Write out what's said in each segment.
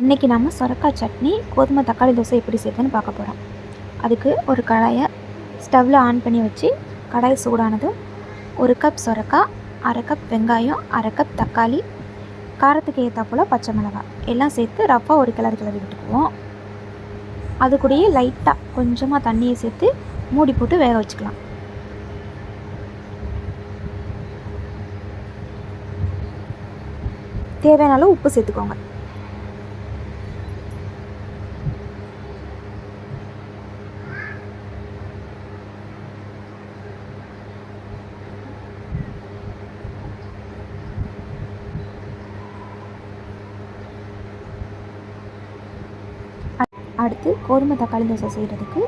இன்றைக்கி நம்ம சொரக்காய் சட்னி கோதுமை தக்காளி தோசை எப்படி செய்யுதுன்னு பார்க்க போகிறோம். அதுக்கு ஒரு கடாயை ஸ்டவ்வில் ஆன் பண்ணி வச்சு கடாய் சூடானதும் 1 கப் சொரக்காய், 1/2 கப் வெங்காயம், 1/2 கப் தக்காளி, காரத்துக்கு ஏற்றாப்போல் பச்சை மிளகாய் எல்லாம் சேர்த்து ரஃப்பாக ஒரு கிளறி விட்டுக்குவோம். அது கூடயே லைட்டாக கொஞ்சமாக தண்ணியை சேர்த்து மூடி போட்டு வேக வச்சுக்கலாம். தேவையான அளவு உப்பு சேர்த்துக்கோங்க. அடுத்து கோதுமை தக்காளி தோசை செய்கிறதுக்கு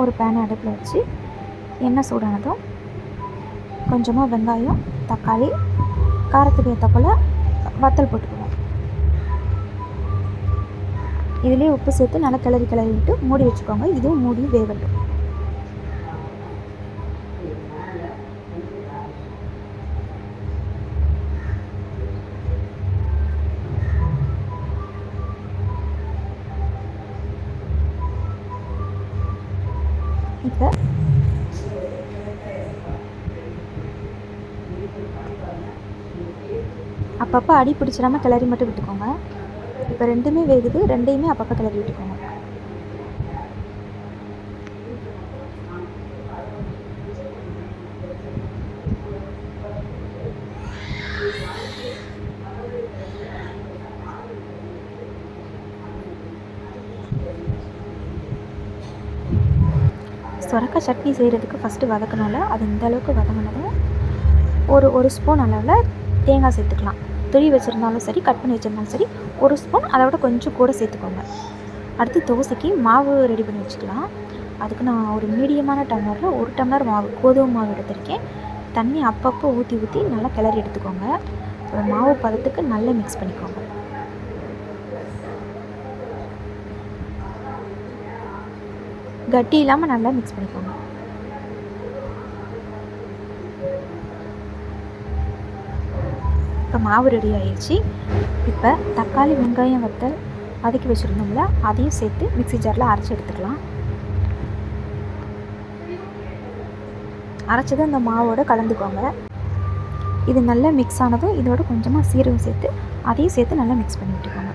ஒரு பேனை அடுப்பில் வச்சு எண்ணெய் சூடானதும் கொஞ்சமாக வெங்காயம், தக்காளி, காரத்துக்கு ஏற்ற போல் வத்தல் போட்டுக்குவோம். இதுலேயே உப்பு சேர்த்து நல்லா கிளறி விட்டு மூடி வச்சுக்கோங்க. இதுவும் மூடி வேகட்டும். இப்போ அப்பப்போ அடி பிடிச்சிடாமல் கிளறி மட்டும் விட்டுக்கோங்க. இப்போ ரெண்டுமே வேகுது, ரெண்டையுமே அப்பப்போ கிளறி விட்டுக்கோங்க. சொரக்காய் சட்னி செய்கிறதுக்கு ஃபஸ்ட்டு வதக்கணும்ல, அது இந்த அளவுக்கு வதங்கினதும் ஒரு ஸ்பூன் அளவில் தேங்காய் சேர்த்துக்கலாம். துருவி வச்சுருந்தாலும் சரி, கட் பண்ணி வச்சுருந்தாலும் சரி, 1 ஸ்பூன் அதை விட கொஞ்சம் கூட சேர்த்துக்கோங்க. அடுத்து தோசைக்கு மாவு ரெடி பண்ணி வச்சுக்கலாம். அதுக்கு நான் ஒரு மீடியமான டம்ளரில் 1 டம்ளர் மாவு கோதுமை மாவு எடுத்திருக்கேன். தண்ணி அப்பப்போ ஊற்றி நல்லா கிளறி எடுத்துக்கோங்க. ஒரு மாவு பதத்துக்கு நல்லா மிக்ஸ் பண்ணிக்கோங்க. கட்டி இல்லாமல் நல்லா மிக்ஸ் பண்ணிக்கோங்க. இப்போ மாவு ரெடி ஆயிடுச்சு. இப்போ தக்காளி, வெங்காயம், வத்தல் வதக்கி வச்சுருந்தோம்ல, அதையும் சேர்த்து மிக்ஸி ஜாரில் அரைச்சி எடுத்துக்கலாம். அரைச்சதை அந்த மாவோடு கலந்துக்கோங்க. இது நல்லா மிக்ஸ் ஆனதும் இதோட கொஞ்சமாக சீரகம் சேர்த்து அதையும் சேர்த்து நல்லா மிக்ஸ் பண்ணி விட்டுக்கோங்க.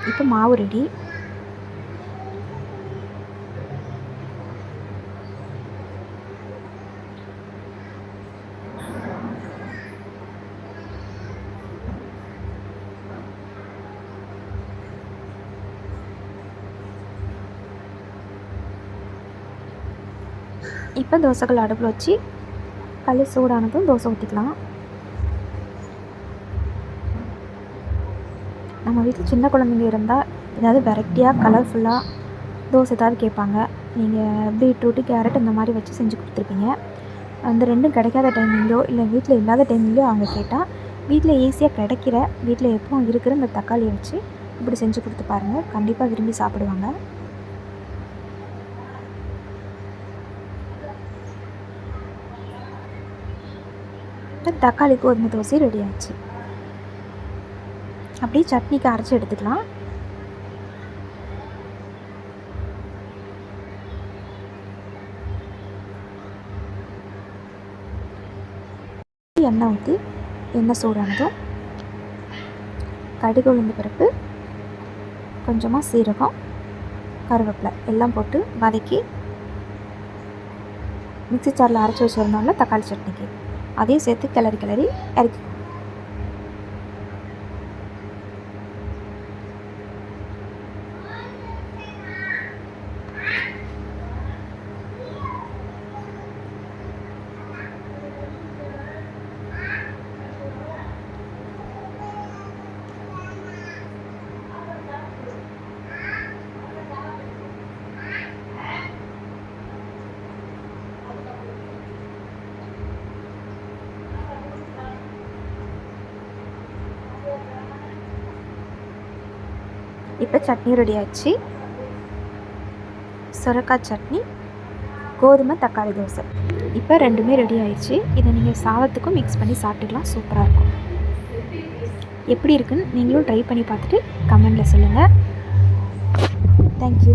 இப்போ மாவு ரெடி. இப்போ தோசைக்கல் அடுப்பில் வச்சு கல் சூடானதும் தோசை ஊற்றிக்கலாம். நம்ம வீட்டில் சின்ன குழந்தைங்க இருந்தால் ஏதாவது வெரைட்டியாக கலர்ஃபுல்லாக தோசை ஏதாவது கேட்பாங்க. நீங்கள் பீட்ரூட்டு, கேரட் இந்த மாதிரி வச்சு செஞ்சு கொடுத்துருப்பீங்க. அந்த ரெண்டும் கிடைக்காத டைமிங்லையோ இல்லை வீட்டில் இல்லாத டைமிங்லையோ அவங்க கேட்டால் வீட்டில் ஈஸியாக கிடைக்கிற, வீட்டில் எப்பவும் இருக்கிற இந்த தக்காளியை வச்சு இப்படி செஞ்சு கொடுத்து பாருங்கள். கண்டிப்பாக விரும்பி சாப்பிடுவாங்க. தக்காளி கோதுமை தோசை ரெடி ஆச்சு. அப்படியே சட்னிக்கு அரைச்சி எடுத்துக்கலாம். எண்ணெய் ஊற்றி எண்ணெய் சூடானதும் கடுகு, உளுந்து பருப்பு, கொஞ்சமாக சீரகம், கருவேப்பிலை எல்லாம் போட்டு வதக்கி மிக்ஸி ஜாரில் அரைச்சி வச்சுருந்தோம்ல தக்காளி சட்னிக்கு அதையும் சேர்த்து கிளறி இறக்கி. இப்போ சட்னி ரெடி ஆயிடுச்சு. சுரக்காய் சட்னி, கோதுமை தக்காளி தோசை. இப்போ ரெண்டுமே ரெடி ஆயிடுச்சு. இதை நீங்கள் சாதத்துக்கும் மிக்ஸ் பண்ணி சாப்பிட்டுக்கலாம். சூப்பராக இருக்கும். எப்படி இருக்குன்னு நீங்களும் ட்ரை பண்ணி பார்த்துட்டு கமெண்டில் சொல்லுங்கள். தேங்க்யூ.